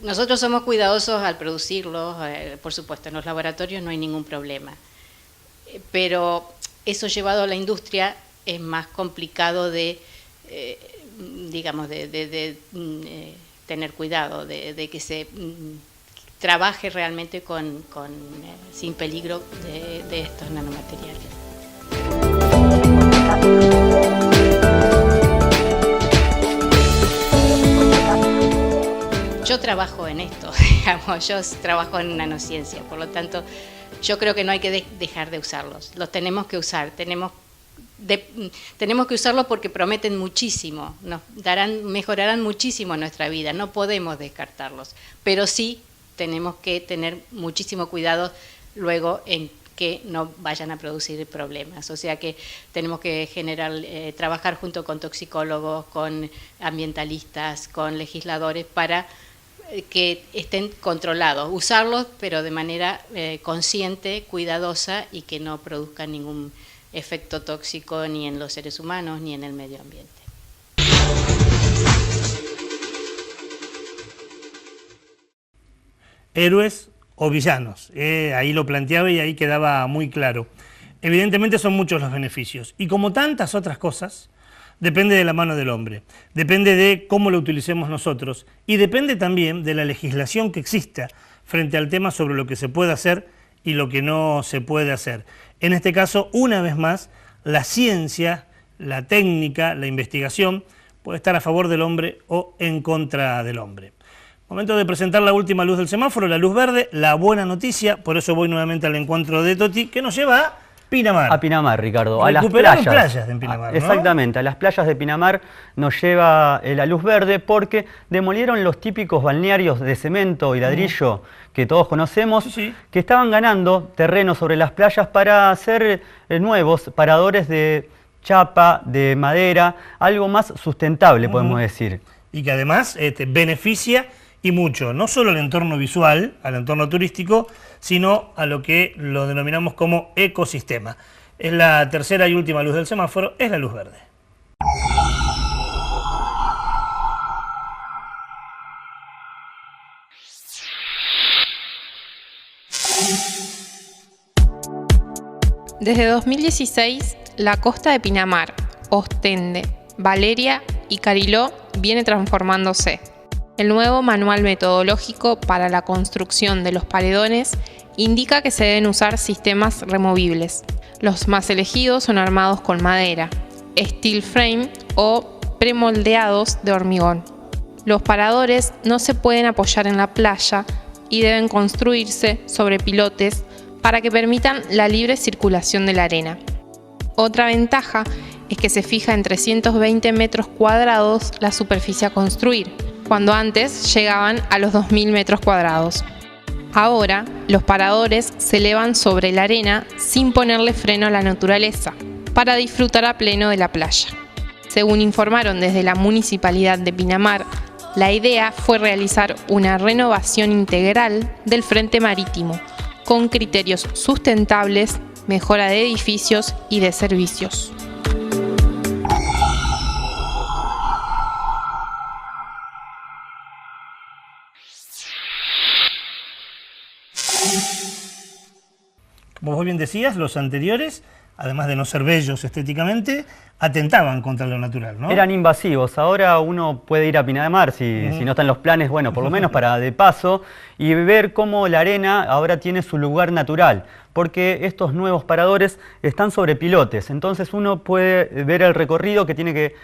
Nosotros somos cuidadosos al producirlos, por supuesto, en los laboratorios no hay ningún problema, pero eso llevado a la industria es más complicado de tener cuidado, de que se trabaje realmente sin peligro de estos nanomateriales. Yo trabajo en esto, digamos, yo trabajo en nanociencia, por lo tanto, yo creo que no hay que dejar de usarlos. Los tenemos que usar, tenemos que usarlos porque prometen muchísimo, mejorarán muchísimo nuestra vida, no podemos descartarlos, pero sí tenemos que tener muchísimo cuidado luego en que no vayan a producir problemas. O sea que tenemos que trabajar junto con toxicólogos, con ambientalistas, con legisladores para que estén controlados, usarlos pero de manera consciente, cuidadosa y que no produzcan ningún efecto tóxico ni en los seres humanos ni en el medio ambiente. Héroes o villanos, ahí lo planteaba y ahí quedaba muy claro. Evidentemente son muchos los beneficios y como tantas otras cosas, depende de la mano del hombre, depende de cómo lo utilicemos nosotros y depende también de la legislación que exista frente al tema sobre lo que se puede hacer y lo que no se puede hacer. En este caso, una vez más, la ciencia, la técnica, la investigación puede estar a favor del hombre o en contra del hombre. Momento de presentar la última luz del semáforo, la luz verde, la buena noticia, por eso voy nuevamente al encuentro de Toti, que nos lleva a Pinamar. A Pinamar, Ricardo. A las playas de Pinamar, ¿no? Exactamente, a las playas de Pinamar nos lleva la luz verde porque demolieron los típicos balnearios de cemento y ladrillo que todos conocemos, que estaban ganando terreno sobre las playas para hacer nuevos paradores de chapa, de madera, algo más sustentable, podemos decir. Y que además beneficia y mucho, no solo al entorno visual, al entorno turístico, sino a lo que lo denominamos como ecosistema. Es la tercera y última luz del semáforo, es la luz verde. Desde 2016, la costa de Pinamar, Ostende, Valeria y Cariló viene transformándose. El nuevo manual metodológico para la construcción de los paredones indica que se deben usar sistemas removibles. Los más elegidos son armados con madera, steel frame o premoldeados de hormigón. Los paradores no se pueden apoyar en la playa y deben construirse sobre pilotes para que permitan la libre circulación de la arena. Otra ventaja es que se fija en 320 metros cuadrados la superficie a construir, cuando antes llegaban a los 2.000 metros cuadrados. Ahora, los paradores se elevan sobre la arena sin ponerle freno a la naturaleza, para disfrutar a pleno de la playa. Según informaron desde la Municipalidad de Pinamar, la idea fue realizar una renovación integral del frente marítimo, con criterios sustentables, mejora de edificios y de servicios. Como vos bien decías, los anteriores, además de no ser bellos estéticamente, atentaban contra lo natural, ¿no? Eran invasivos. Ahora uno puede ir a Pinamar, si no están los planes, bueno, por lo menos para de paso, y ver cómo la arena ahora tiene su lugar natural, porque estos nuevos paradores están sobre pilotes, entonces uno puede ver el recorrido que tiene que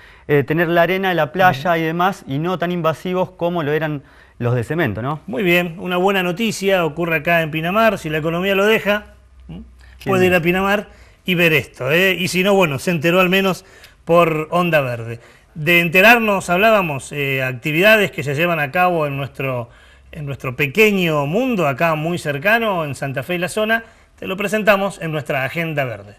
tener la arena, la playa y demás, y no tan invasivos como lo eran los de cemento, ¿no? Muy bien, una buena noticia ocurre acá en Pinamar, si la economía lo deja, puede ir a Pinamar y ver esto, y si no, bueno, se enteró al menos por Onda Verde. De enterarnos hablábamos, actividades que se llevan a cabo en nuestro pequeño mundo, acá muy cercano, en Santa Fe y la zona, te lo presentamos en nuestra Agenda Verde.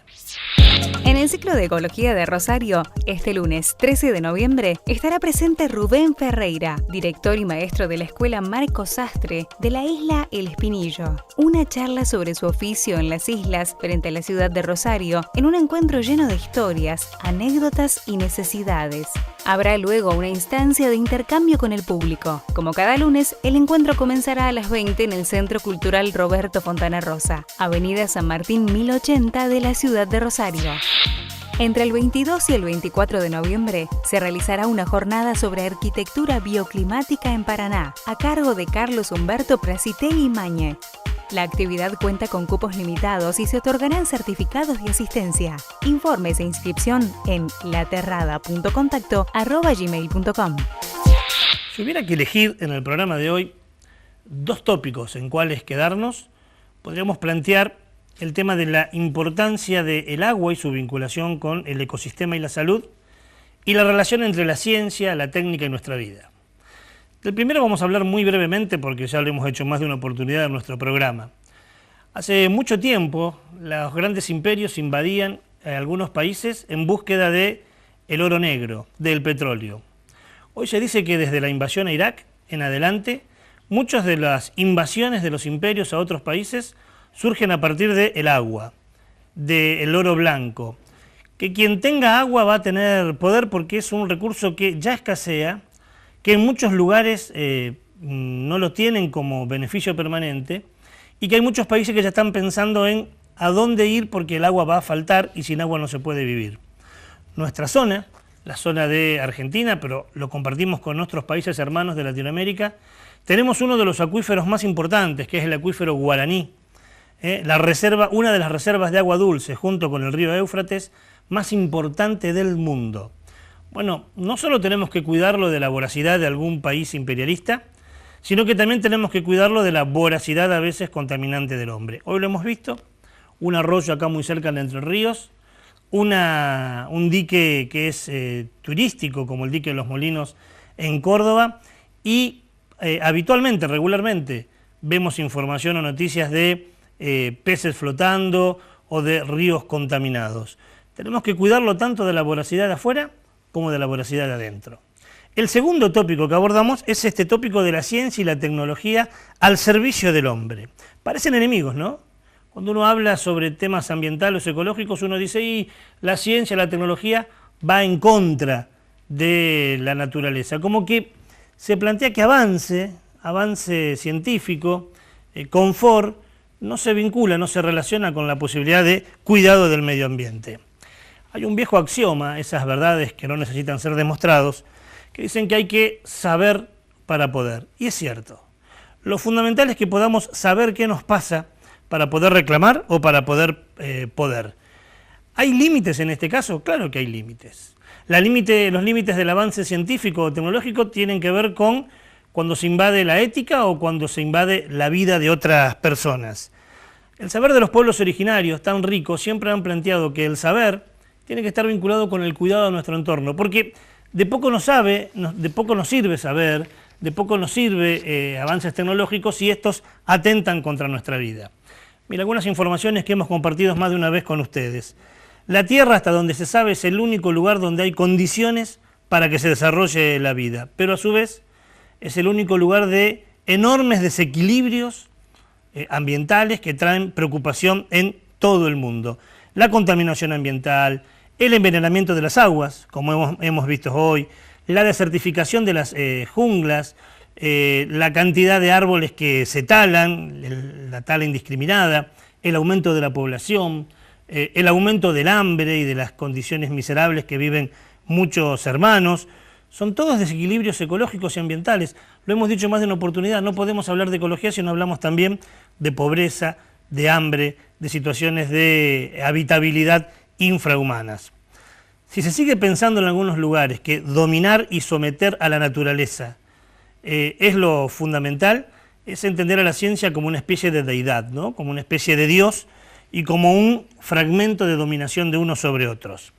En el ciclo de Ecología de Rosario, este lunes 13 de noviembre, estará presente Rubén Ferreira, director y maestro de la Escuela Marco Sastre de la isla El Espinillo. Una charla sobre su oficio en las islas frente a la ciudad de Rosario, en un encuentro lleno de historias, anécdotas y necesidades. Habrá luego una instancia de intercambio con el público. Como cada lunes, el encuentro comenzará a las 20 en el Centro Cultural Roberto Fontana Rosa, Avenida San Martín 1080 de la ciudad de Rosario. Entre el 22 y el 24 de noviembre se realizará una jornada sobre arquitectura bioclimática en Paraná, a cargo de Carlos Humberto Prasitelli Mañe. La actividad cuenta con cupos limitados y se otorgarán certificados de asistencia. Informes e inscripción en laterrada.contacto@gmail.com. Si hubiera que elegir en el programa de hoy dos tópicos en cuales quedarnos, podríamos plantear el tema de la importancia del agua y su vinculación con el ecosistema y la salud, y la relación entre la ciencia, la técnica y nuestra vida. Del primero vamos a hablar muy brevemente porque ya lo hemos hecho más de una oportunidad en nuestro programa. Hace mucho tiempo los grandes imperios invadían algunos países en búsqueda de el oro negro, del petróleo. Hoy se dice que desde la invasión a Irak en adelante, muchas de las invasiones de los imperios a otros países surgen a partir del agua, del oro blanco. Que quien tenga agua va a tener poder porque es un recurso que ya escasea, que en muchos lugares no lo tienen como beneficio permanente y que hay muchos países que ya están pensando en a dónde ir porque el agua va a faltar y sin agua no se puede vivir. Nuestra zona, la zona de Argentina, pero lo compartimos con nuestros países hermanos de Latinoamérica, tenemos uno de los acuíferos más importantes, que es el acuífero Guaraní, una de las reservas de agua dulce, junto con el río Éufrates, más importante del mundo. Bueno, no solo tenemos que cuidarlo de la voracidad de algún país imperialista, sino que también tenemos que cuidarlo de la voracidad a veces contaminante del hombre. Hoy lo hemos visto, un arroyo acá muy cerca de Entre Ríos, un dique que es turístico, como el dique de los Molinos en Córdoba, y habitualmente, regularmente, vemos información o noticias de peces flotando o de ríos contaminados. Tenemos que cuidarlo tanto de la voracidad de afuera como de la voracidad de adentro. El segundo tópico que abordamos es este tópico de la ciencia y la tecnología al servicio del hombre. Parecen enemigos, ¿no? Cuando uno habla sobre temas ambientales o ecológicos, uno dice, y la ciencia, la tecnología va en contra de la naturaleza. Como que se plantea que avance científico, confort, no se vincula, no se relaciona con la posibilidad de cuidado del medio ambiente. Hay un viejo axioma, esas verdades que no necesitan ser demostrados, que dicen que hay que saber para poder. Y es cierto. Lo fundamental es que podamos saber qué nos pasa para poder reclamar o para poder poder. ¿Hay límites en este caso? Claro que hay límites. Los límites del avance científico o tecnológico tienen que ver con cuando se invade la ética o cuando se invade la vida de otras personas. El saber de los pueblos originarios tan ricos siempre han planteado que el saber tiene que estar vinculado con el cuidado de nuestro entorno, porque de poco nos sirve saber, de poco nos sirve avances tecnológicos si estos atentan contra nuestra vida. Mira, algunas informaciones que hemos compartido más de una vez con ustedes. La Tierra, hasta donde se sabe, es el único lugar donde hay condiciones para que se desarrolle la vida, pero a su vez es el único lugar de enormes desequilibrios ambientales que traen preocupación en todo el mundo. La contaminación ambiental, el envenenamiento de las aguas, como hemos visto hoy, la desertificación de las junglas, la cantidad de árboles que se talan, la tala indiscriminada, el aumento de la población, el aumento del hambre y de las condiciones miserables que viven muchos hermanos. Son todos desequilibrios ecológicos y ambientales. Lo hemos dicho más de una oportunidad, no podemos hablar de ecología si no hablamos también de pobreza, de hambre, de situaciones de habitabilidad infrahumanas. Si se sigue pensando en algunos lugares que dominar y someter a la naturaleza es lo fundamental, es entender a la ciencia como una especie de deidad, ¿no? Como una especie de Dios y como un fragmento de dominación de unos sobre otros.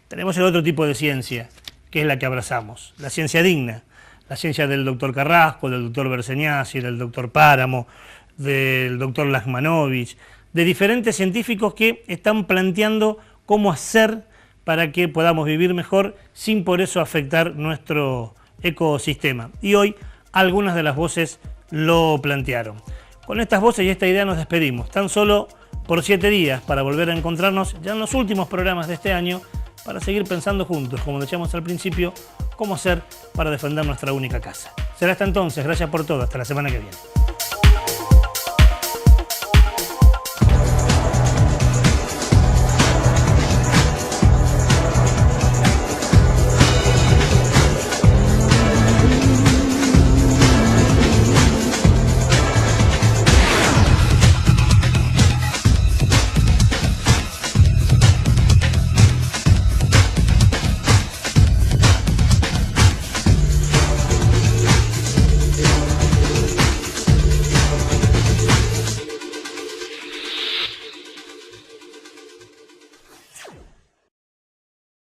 Tenemos el otro tipo de ciencia, que es la que abrazamos, la ciencia digna, la ciencia del doctor Carrasco, del doctor Berseniazzi, del doctor Páramo, del doctor Lachmanovich, de diferentes científicos que están planteando cómo hacer para que podamos vivir mejor sin por eso afectar nuestro ecosistema. Y hoy algunas de las voces lo plantearon. Con estas voces y esta idea nos despedimos, tan solo por 7 días para volver a encontrarnos ya en los últimos programas de este año para seguir pensando juntos, como decíamos al principio, cómo hacer para defender nuestra única casa. Será hasta entonces, gracias por todo, hasta la semana que viene.